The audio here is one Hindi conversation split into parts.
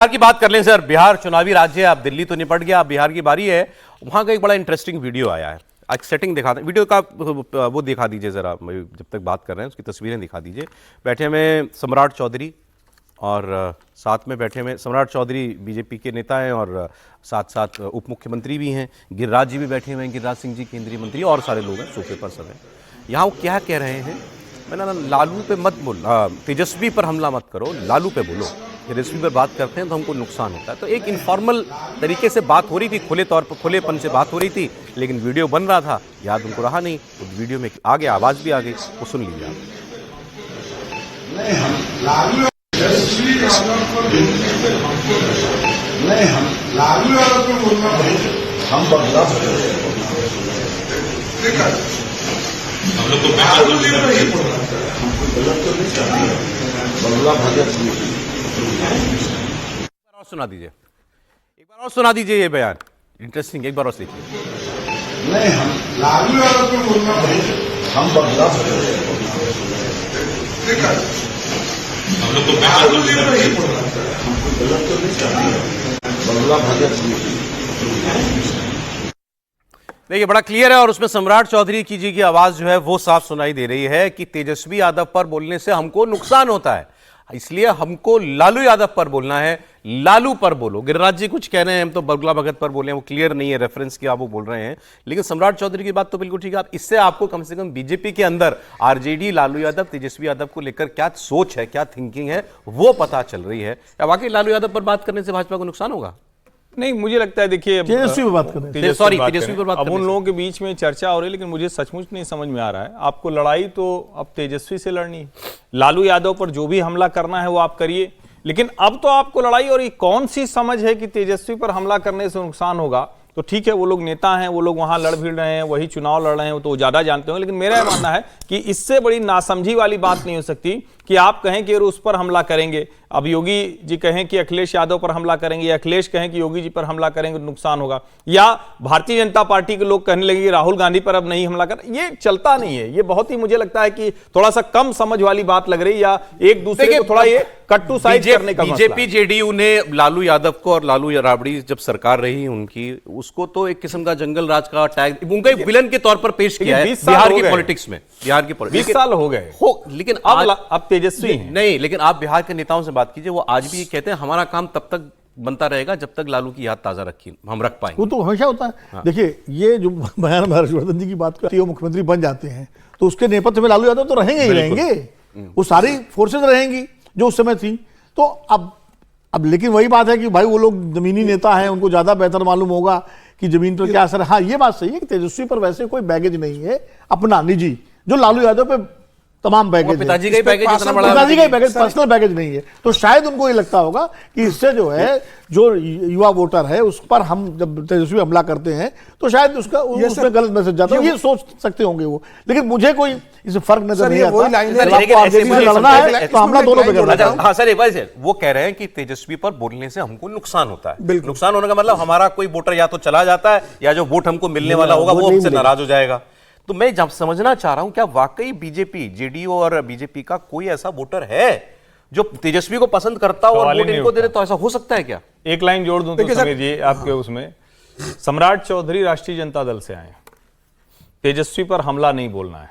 बिहार की बात कर लें सर। बिहार चुनावी राज्य है, अब दिल्ली तो निपट गया, अब बिहार की बारी है। वहां का एक बड़ा इंटरेस्टिंग वीडियो आया है। एक सेटिंग दिखा दें, वीडियो का वो दिखा दीजिए जरा, जब तक बात कर रहे हैं उसकी तस्वीरें दिखा दीजिए। बैठे में सम्राट चौधरी और साथ में बैठे में सम्राट चौधरी बीजेपी के नेता हैं और साथ साथ उप मुख्यमंत्री भी हैं। गिरिराज जी भी बैठे हुए हैं, गिरिराज सिंह जी केंद्रीय मंत्री, और सारे लोग हैं, सोफे पर सब हैं। यहाँ वो क्या कह रहे हैं, मैंने ना लालू पे मत बोल, तेजस्वी पर हमला मत करो, लालू पे बोलो। तेजस्वी पर बात करते हैं तो हमको नुकसान होता है। तो एक इनफॉर्मल तरीके से बात हो रही थी, खुले तौर पर खुलेपन से बात हो रही थी, लेकिन वीडियो बन रहा था, याद उनको रहा नहीं, तो वीडियो में आ गया, आवाज़ भी आ गई, वो सुन लीजिए आप। हम बदला और सुना दीजिए, एक बार और सुना दीजिए ये बयान, इंटरेस्टिंग, एक बार और देखिए। नहीं, हम लालू यादव को बोलना पड़ेगा, हम बदला हम लोग तो गलत तो नहीं चाहते, बदला देखिए बड़ा क्लियर है, और उसमें सम्राट चौधरी जी की आवाज जो है वो साफ सुनाई दे रही है कि तेजस्वी यादव पर बोलने से हमको नुकसान होता है, इसलिए हमको लालू यादव पर बोलना है, लालू पर बोलो। गिरिराज जी कुछ कह रहे हैं, हम तो बगला भगत पर बोले हैं, वो क्लियर नहीं है रेफरेंस क्या वो बोल रहे हैं, लेकिन सम्राट चौधरी की बात तो बिल्कुल ठीक है। आप इससे आपको कम से कम बीजेपी के अंदर आरजेडी, लालू यादव, तेजस्वी यादव को लेकर क्या सोच है, क्या थिंकिंग है, वो पता चल रही है। क्या वाकई लालू यादव पर बात करने से भाजपा को नुकसान होगा? नहीं, मुझे लगता है, देखिए तेजस्वी पर बात करें, सॉरी तेजस्वी पर बात अब उन लोगों के बीच में चर्चा हो रही है, लेकिन मुझे सचमुच नहीं समझ में आ रहा है। आपको लड़ाई तो अब तेजस्वी से लड़नी है, लालू यादव पर जो भी हमला करना है वो आप करिए, लेकिन अब तो आपको लड़ाई, और ये कौन सी समझ है कि तेजस्वी पर हमला करने से नुकसान होगा? तो ठीक है, वो लोग नेता हैं, वो लोग वहां लड़ भिड़ रहे हैं, वही चुनाव लड़ रहे हैं, वो तो ज्यादा जानते होंगे, लेकिन मेरा यह मानना है कि इससे बड़ी नासमझी वाली बात नहीं हो सकती कि आप कहें कि उस पर हमला करेंगे, अब योगी जी कहें कि अखिलेश यादव पर हमला करेंगे, या अखिलेश कहें कि योगी जी पर हमला करेंगे तो नुकसान होगा, या भारतीय जनता पार्टी के लोग कहने लगे कि राहुल गांधी पर अब नहीं हमला कर, ये चलता नहीं है। ये बहुत ही, मुझे लगता है कि थोड़ा सा कम समझ वाली बात लग रही है, या एक दूसरे को थोड़ा ये कट टू साइड करने का। बीजेपी जेडीयू ने लालू यादव को, और लालू राबड़ी जब सरकार रही उनकी, उसको तो एक किस्म का जंगल राज का टैग, उनका एक विलन के तौर पर पेश किया है बिहार की पॉलिटिक्स में। बिहार की 20 साल हो गए हो, लेकिन अब तेजस्वी नहीं, लेकिन आप बिहार के नेताओं से बात कीजिए, वो आज भी ये कहते हैं हमारा काम तब तक बनता रहेगा जब तक लालू की याद ताजा रखी हम रख पाएंगे। वो तो हमेशा होता है। हाँ। देखिए, ये जो बयान हर्षवर्धन जी की बात करती है, मुख्यमंत्री बन जाते हैं तो उसके नेपथ्य में लालू यादव तो रहेंगे ही रहेंगे, वो सारी फोर्सेज रहेंगी जो उस समय थी। तो अब लेकिन वही बात है कि भाई वो लोग जमीनी नेता हैं, उनको ज्यादा बेहतर मालूम होगा कि जमीन पर क्या असर है। हाँ, ये बात सही है कि तेजस्वी पर वैसे कोई बैगेज नहीं है अपना निजी, जो लालू यादव पे तमाम बैगेज, पिताजी का ही बैगेज, पिताजी का ही बैगेज, पर्सनल बैगेज नहीं है। तो शायद उनको ये लगता होगा कि इससे जो है, जो युवा वोटर है उस पर हम जब तेजस्वी हमला करते हैं तो शायद उसमें गलत मैसेज जाता है, ये सोच सकते होंगे वो। लेकिन मुझे कोई इससे फर्क नजर नहीं आता। लड़ना है तो हमला दोनों पे करना है। हाँ सर, एक बार वो कह रहे हैं कि तेजस्वी पर बोलने से हमको नुकसान होता है। नुकसान होने का मतलब हमारा कोई वोटर या तो चला जाता है, या जो वोट हमको मिलने वाला होगा वो हमसे नाराज हो जाएगा। तो मैं जब समझना चाह रहा हूं, क्या वाकई बीजेपी, जेडीयू और बीजेपी का कोई ऐसा वोटर है जो तेजस्वी को पसंद करता हो और वोट इनको दे दे? तो ऐसा हो सकता है क्या? एक लाइन जोड़ दूं तो समीर जी आपके उसमें, सम्राट चौधरी राष्ट्रीय जनता दल से आए, तेजस्वी पर हमला नहीं बोलना है,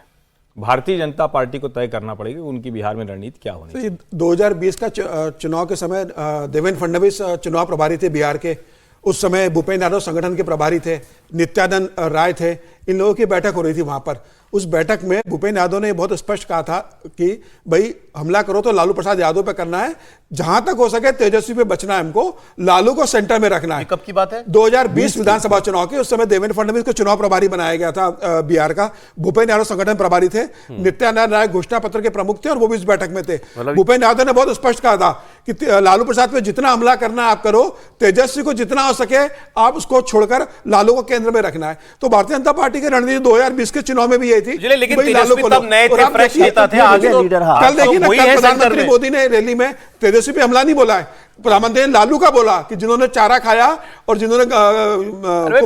भारतीय जनता पार्टी को तय करना पड़ेगा उनकी बिहार में रणनीति क्या होनी चाहिए। 2020 का चुनाव के समय देवेंद्र फडणवीस चुनाव प्रभारी थे बिहार के, उस समय भूपेन्द्र यादव संगठन के प्रभारी थे, नित्यानंद राय थे, इन लोगों की बैठक हो रही थी वहां पर। उस बैठक में भूपेन्द्र यादव ने बहुत स्पष्ट कहा था कि भाई हमला करो तो लालू प्रसाद यादव पे करना है, जहां तक हो सके तेजस्वी पे बचना है, हमको लालू को सेंटर में रखना है। कब की बात है? 2020 विधानसभा चुनाव की। उस समय देवेंद्र फडणवीस को चुनाव प्रभारी बनाया गया था बिहार का, भूपेन्द्र यादव संगठन प्रभारी थे, नित्यानंद राय घोषणा पत्र के प्रमुख थे और वो भी इस बैठक में थे। भूपेन्द्र यादव ने बहुत स्पष्ट कहा था कि लालू प्रसाद पे जितना हमला करना है आप करो, तेजस्वी को जितना हो सके आप उसको छोड़कर लालू को केंद्र में रखना है। तो भारतीय जनता पार्टी की रणनीति 2020 के चुनाव में भी यही थी, लेकिन तेजस्वी तब नए थे, फ्रेश नेता थे। आज तो कल देखिए ना, प्रधानमंत्री मोदी ने रैली में तेजस्वी पे हमला नहीं बोला है, प्रधानमंत्री ने लालू का बोला कि जिन्होंने चारा खाया और जिन्होंने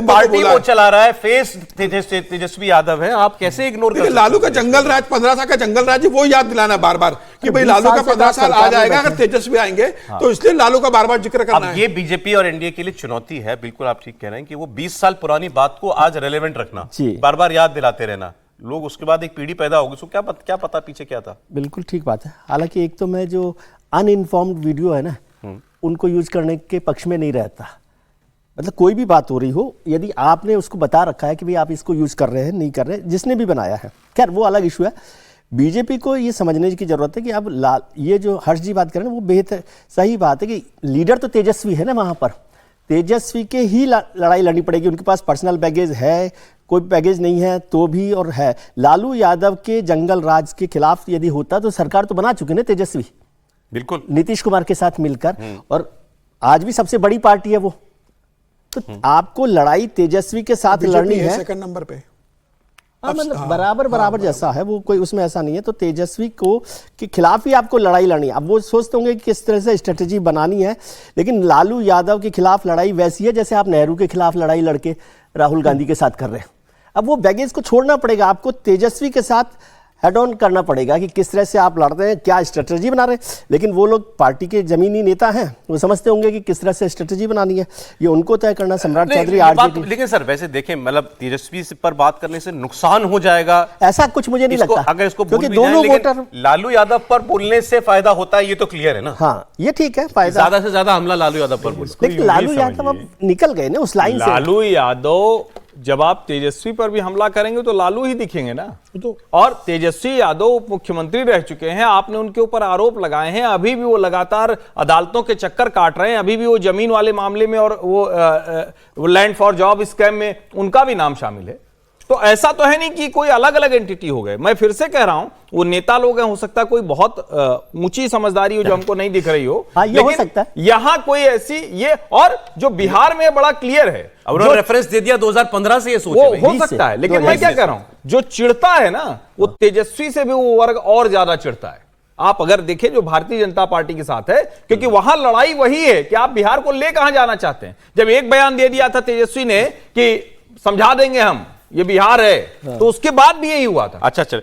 पार्टी वो चला रहा है, फेस तेजस्वी यादव है, आप कैसे इग्नोर कर? लालू का जंगल राज, 15 साल का जंगल राज, वो याद दिलाना बार बार कि भाई 20 लालू का साल से 15 साल आ सरकार में जाएगा अगर बैठे। तेजस्वी आएंगे, तो इसलिए लालू का बार बार जिक्र करना अब है। ये बीजेपी और एनडीए के लिए चुनौती है, बिल्कुल आप ठीक कह रहे हैं कि वो 20 साल पुरानी बात को आज रेलेवेंट रखना, जी। बार बार याद दिलाते रहना, लोग उसके बाद एक पीढ़ी पैदा होगी, उसको क्या पता पीछे क्या था। बिल्कुल ठीक बात है। हालांकि एक तो मैं जो अनइन्फॉर्म्ड वीडियो है ना, उनको यूज करने के पक्ष में नहीं रहता। मतलब कोई भी बात हो रही हो, यदि आपने उसको बता रखा है कि भाई आप इसको यूज कर रहे हैं, नहीं कर रहे, जिसने भी बनाया है, खैर वो अलग इशू है। बीजेपी को ये समझने की जरूरत है कि अब ये जो हर्ष जी बात कर रहे हैं वो बेहतर सही बात है कि लीडर तो तेजस्वी है ना, वहां पर तेजस्वी के ही लड़ाई लड़नी पड़ेगी। उनके पास पर्सनल बैगेज है, कोई बैगेज नहीं है तो भी, और है लालू यादव के जंगल राज के खिलाफ यदि होता तो सरकार तो बना चुके ना तेजस्वी, बिल्कुल नीतीश कुमार के साथ मिलकर, और आज भी सबसे बड़ी पार्टी है वो। तो आपको लड़ाई तेजस्वी के साथ लड़नी है, सेकंड नंबर पे। हाँ, मतलब बराबर जैसा है वो, कोई उसमें ऐसा नहीं है। तो तेजस्वी को के खिलाफ ही आपको लड़ाई लड़नी है। अब वो सोचते होंगे कि किस तरह से स्ट्रेटेजी बनानी है, लेकिन लालू यादव के खिलाफ लड़ाई वैसी है जैसे आप नेहरू के खिलाफ लड़ाई लड़के राहुल गांधी के साथ कर रहे हैं। अब वो बैगेज को छोड़ना पड़ेगा, आपको तेजस्वी के साथ हेड ऑन करना पड़ेगा कि किस तरह से आप लड़ते हैं, क्या स्ट्रेटजी बना रहे हैं। लेकिन वो लोग पार्टी के जमीनी नेता हैं, वो समझते होंगे कि किस तरह से स्ट्रेटजी बनानी है, ये उनको तय करना। सम्राट नहीं, चौधरी ये बात, आरजेडी, लेकिन सर वैसे देखें, मतलब तेजस्वी पर बात करने से नुकसान हो जाएगा ऐसा कुछ मुझे नहीं लगता, अगर इसको क्योंकि भूल भी जाएं, दोनों लेकिन वोटर, लालू यादव पर बोलने से फायदा होता है, ये तो क्लियर है ना। हाँ ये ठीक है, फायदा। ज्यादा से ज्यादा हमला लालू यादव पर बोल। लेकिन यूं ही लालू यादव अब समझिए। निकल गए ना उस लाइन से। लालू यादव जब आप तेजस्वी पर भी हमला करेंगे तो लालू ही दिखेंगे ना। तो और तेजस्वी यादव उप मुख्यमंत्री रह चुके हैं, आपने उनके ऊपर आरोप लगाए हैं, अभी भी वो लगातार अदालतों के चक्कर काट रहे हैं, अभी भी वो जमीन वाले मामले में और वो लैंड फॉर जॉब स्कैम में उनका भी नाम शामिल है। तो ऐसा तो है नहीं कि कोई अलग अलग एंटिटी हो गए। मैं फिर से कह रहा हूं, वो नेता लोग हैं, हो सकता है कोई बहुत ऊंची समझदारी हो जो हमको नहीं दिख रही हो, हाँ, ये हो सकता है। यहां कोई ऐसी ये, और जो बिहार में बड़ा क्लियर है, अब उन्होंने रेफरेंस दे दिया 2015 से, ये सोचे वो भाई। हो 20 सकता है। से, लेकिन मैं क्या कह रहा हूं, जो चिढ़ता है ना, वो तेजस्वी से भी वो वर्ग और ज्यादा चिढ़ता है। आप अगर देखें जो भारतीय जनता पार्टी के साथ है, क्योंकि वहां लड़ाई वही है कि आप बिहार को ले कहां जाना चाहते हैं। जब एक बयान दे दिया था तेजस्वी ने कि समझा देंगे हम, ये बिहार है, तो उसके बाद भी यही हुआ था। अच्छा चल